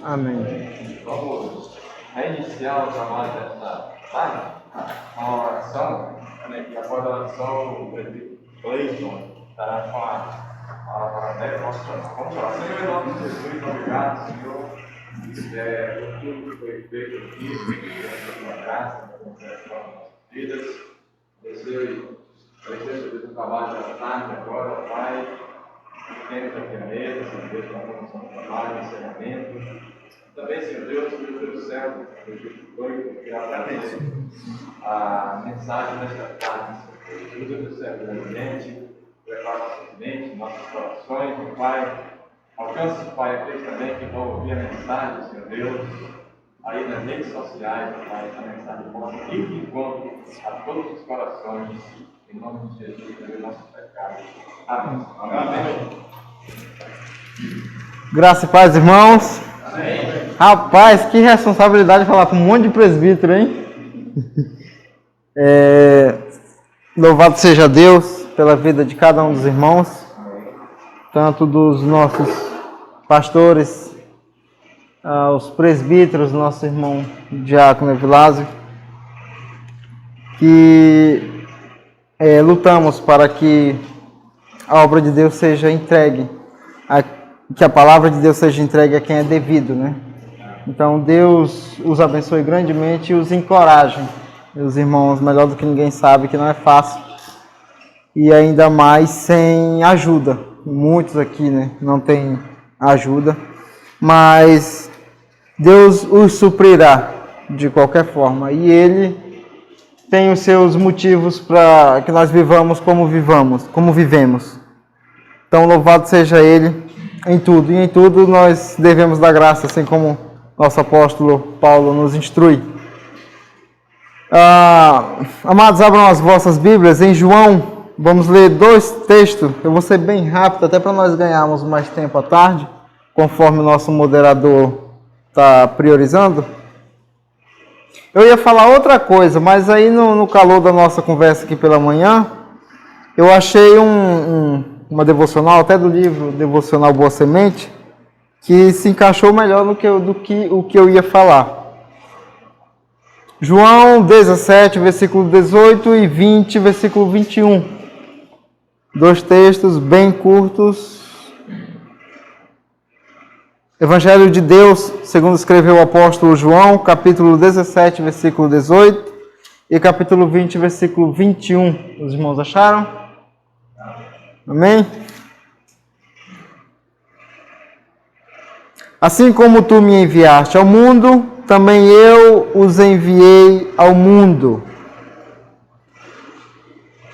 Amém. Vamos reiniciar o trabalho desta tarde com uma oração, que após a oração o presbítero Cleiton estará com a demonstração. Senhor, em nome de Jesus, obrigado, Senhor, por tudo que foi feito aqui, pela tua graça, pela tua nossas vidas. Desejo o trabalho da tarde agora, Pai. Temos aqui a mesa, Senhor Deus, para a promoção do trabalho, encerramento. Também, Senhor Deus, que o teu céu, que irá trazer a mensagem desta tarde, Senhor Deus. Usa o teu servo grandemente, prepara nossas mentes, nossos corações, meu Pai. Alcance, Pai, aqueles também que vão ouvir a mensagem, Senhor Deus, aí nas redes sociais, Pai, essa mensagem possa ir de encontro a todos os corações, em nome de Jesus, pelo nosso pecado. Amém. Amém. Graça e paz, irmãos. Amém. Rapaz, que responsabilidade falar com um monte de presbítero, hein? Louvado seja Deus pela vida de cada um dos irmãos, tanto dos nossos pastores, os presbíteros, nosso irmão Diácono Evilásio, que lutamos para que a obra de Deus seja entregue, que a palavra de Deus seja entregue a quem é devido, né? Então Deus os abençoe grandemente e os encoraje. Meus irmãos, melhor do que ninguém sabe que não é fácil. E ainda mais sem ajuda. Muitos aqui, né, não tem ajuda. Mas Deus os suprirá de qualquer forma. E Ele tem os seus motivos para que nós vivamos como vivemos. Então louvado seja Ele em tudo. E em tudo nós devemos dar graça, assim como nosso apóstolo Paulo nos instrui. Amados, abram as vossas Bíblias em João. Vamos ler 2 textos. Eu vou ser bem rápido, até para nós ganharmos mais tempo à tarde, conforme o nosso moderador está priorizando. Eu ia falar outra coisa, mas aí no calor da nossa conversa aqui pela manhã, eu achei uma devocional, até do livro Devocional Boa Semente, que se encaixou melhor do que o que eu ia falar. João 17, versículo 18 e 20, versículo 21. 2 textos bem curtos. Evangelho de Deus, segundo escreveu o apóstolo João, capítulo 17, versículo 18 e capítulo 20, versículo 21. Os irmãos acharam? Amém? Assim como tu me enviaste ao mundo, também eu os enviei ao mundo.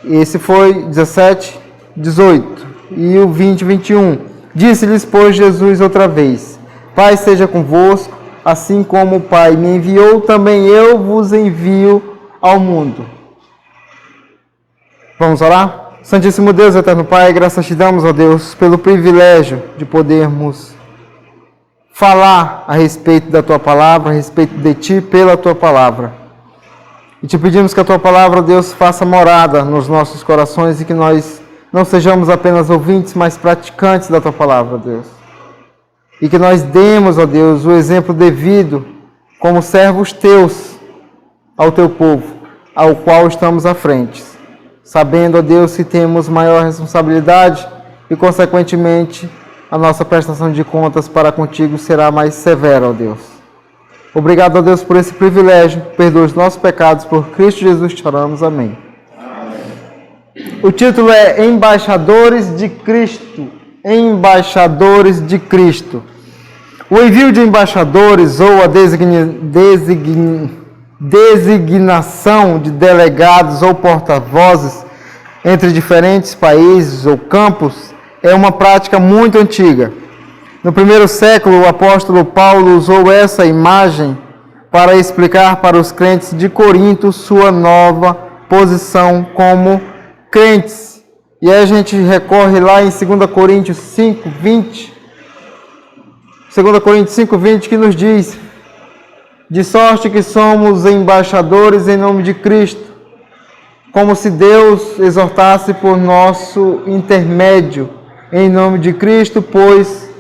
Esse foi 17, 18. E o 20, 21. Disse-lhes, pois, Jesus outra vez: Pai seja convosco, assim como o Pai me enviou, também eu vos envio ao mundo. Vamos orar? Santíssimo Deus, eterno Pai, graças te damos, ó Deus, pelo privilégio de podermos falar a respeito da Tua Palavra, a respeito de Ti, pela Tua Palavra. E te pedimos que a Tua Palavra, Deus, faça morada nos nossos corações e que nós não sejamos apenas ouvintes, mas praticantes da Tua Palavra, Deus. E que nós demos, ó Deus, o exemplo devido como servos Teus ao Teu povo, ao qual estamos à frente. Sabendo, ó Deus, que temos maior responsabilidade e, consequentemente, a nossa prestação de contas para contigo será mais severa, ó Deus. Obrigado, ó Deus, por esse privilégio. Perdoa os nossos pecados. Por Cristo Jesus te oramos. Amém. Amém. O título é Embaixadores de Cristo. Embaixadores de Cristo. O envio de embaixadores ou a designação de delegados ou porta-vozes entre diferentes países ou campos é uma prática muito antiga. No primeiro século, o apóstolo Paulo usou essa imagem para explicar para os crentes de Corinto sua nova posição como crentes. E aí a gente recorre lá em 2 Coríntios 5, 20. 2 Coríntios 5, 20, que nos diz: de sorte que somos embaixadores em nome de Cristo, como se Deus exortasse por nosso intermédio, em nome de Cristo, pois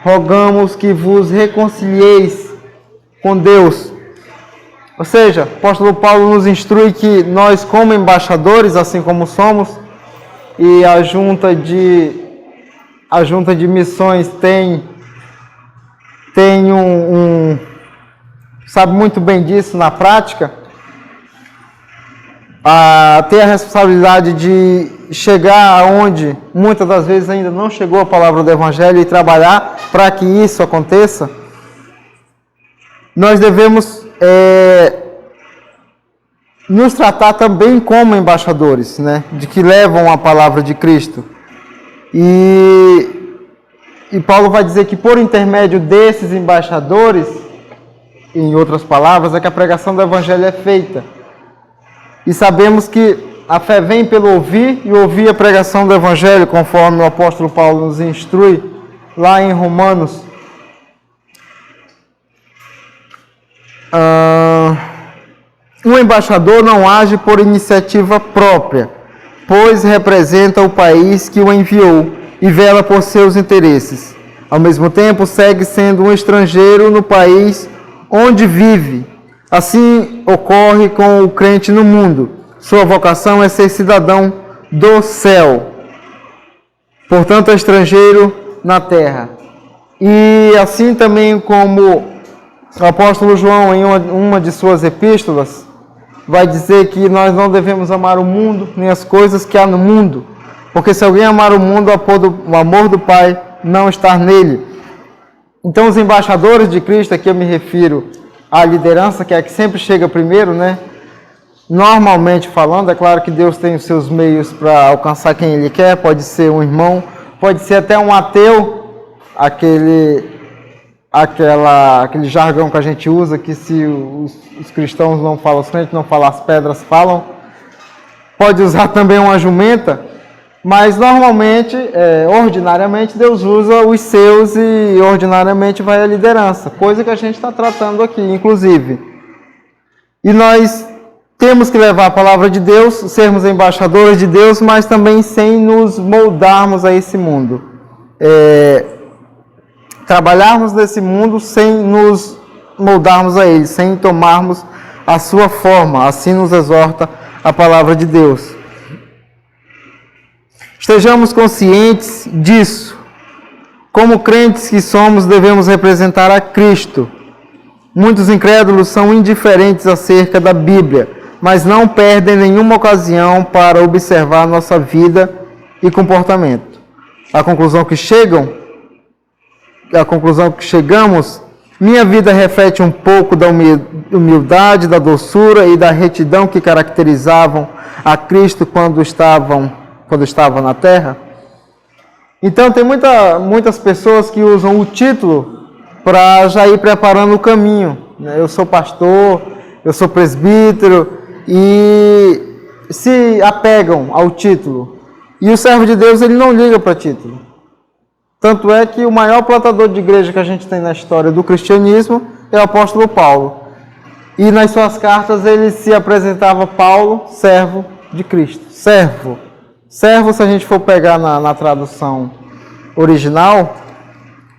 rogamos que vos reconcilieis com Deus. Ou seja, o apóstolo Paulo nos instrui que nós, como embaixadores, assim como somos, e a junta de missões sabe muito bem disso na prática, ter a responsabilidade de chegar aonde muitas das vezes ainda não chegou a palavra do Evangelho e trabalhar para que isso aconteça. Nós devemos nos tratar também como embaixadores, né, de que levam a palavra de Cristo. E Paulo vai dizer que por intermédio desses embaixadores, em outras palavras, é que a pregação do Evangelho é feita. E sabemos que a fé vem pelo ouvir, e ouvir a pregação do Evangelho, conforme o apóstolo Paulo nos instrui lá em Romanos. Um embaixador não age por iniciativa própria, pois representa o país que o enviou e vela por seus interesses. Ao mesmo tempo, segue sendo um estrangeiro no país onde vive. Assim ocorre com o crente no mundo. Sua vocação é ser cidadão do céu. Portanto, é estrangeiro na terra. E assim também como o apóstolo João, em uma de suas epístolas, vai dizer que nós não devemos amar o mundo, nem as coisas que há no mundo. Porque se alguém amar o mundo, o amor do Pai não está nele. Então, os embaixadores de Cristo, aqui eu me refiro à liderança, que é a que sempre chega primeiro, né? Normalmente falando, é claro que Deus tem os seus meios para alcançar quem Ele quer, pode ser um irmão, pode ser até um ateu, aquele jargão que a gente usa, que se os cristãos não falam, os crentes não falam, as pedras falam. Pode usar também uma jumenta, mas normalmente, ordinariamente, Deus usa os seus e ordinariamente vai a liderança, coisa que a gente está tratando aqui, inclusive. E nós temos que levar a palavra de Deus, sermos embaixadores de Deus, mas também sem nos moldarmos a esse mundo. Trabalharmos nesse mundo sem nos moldarmos a ele, sem tomarmos a sua forma. Assim nos exorta a palavra de Deus. Estejamos conscientes disso. Como crentes que somos, devemos representar a Cristo. Muitos incrédulos são indiferentes acerca da Bíblia, mas não perdem nenhuma ocasião para observar nossa vida e comportamento. A conclusão que chegamos, minha vida reflete um pouco da humildade, da doçura e da retidão que caracterizavam a Cristo quando estava na terra. Então tem muitas pessoas que usam o título para já ir preparando o caminho. Eu sou pastor, eu sou presbítero, e se apegam ao título. E o servo de Deus, ele não liga para título. Tanto é que o maior plantador de igreja que a gente tem na história do cristianismo é o apóstolo Paulo. E nas suas cartas ele se apresentava Paulo, servo de Cristo. Servo. Servo, se a gente for pegar na tradução original,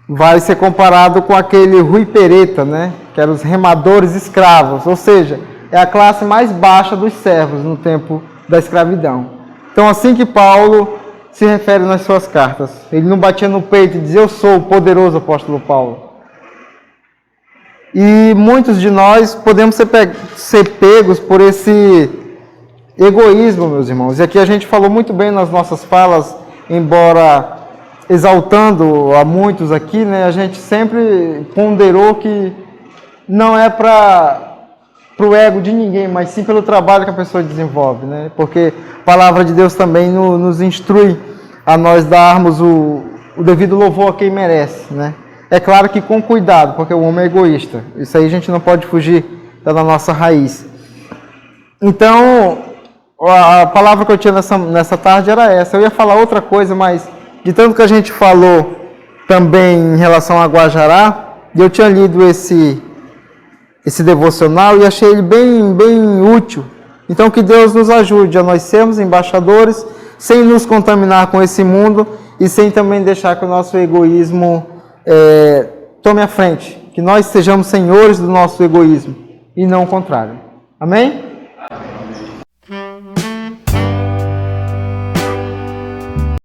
vai ser comparado com aquele Rui Pereta, né? Que eram os remadores escravos. Ou seja, é a classe mais baixa dos servos no tempo da escravidão. Então, assim que Paulo se refere nas suas cartas, ele não batia no peito e dizia: eu sou o poderoso apóstolo Paulo. E muitos de nós podemos ser pegos por esse egoísmo, meus irmãos. E aqui a gente falou muito bem nas nossas falas, embora exaltando a muitos aqui, né? A gente sempre ponderou que não é para o ego de ninguém, mas sim pelo trabalho que a pessoa desenvolve, né? Porque a palavra de Deus também nos instrui a nós darmos o devido louvor a quem merece, né? É claro que com cuidado, porque o homem é egoísta. Isso aí a gente não pode fugir da nossa raiz. Então, a palavra que eu tinha nessa tarde era essa. Eu ia falar outra coisa, mas de tanto que a gente falou também em relação a Guajará, e eu tinha lido esse devocional e achei ele bem útil. Então, que Deus nos ajude a nós sermos embaixadores, sem nos contaminar com esse mundo e sem também deixar que o nosso egoísmo tome a frente, que nós sejamos senhores do nosso egoísmo e não o contrário. Amém?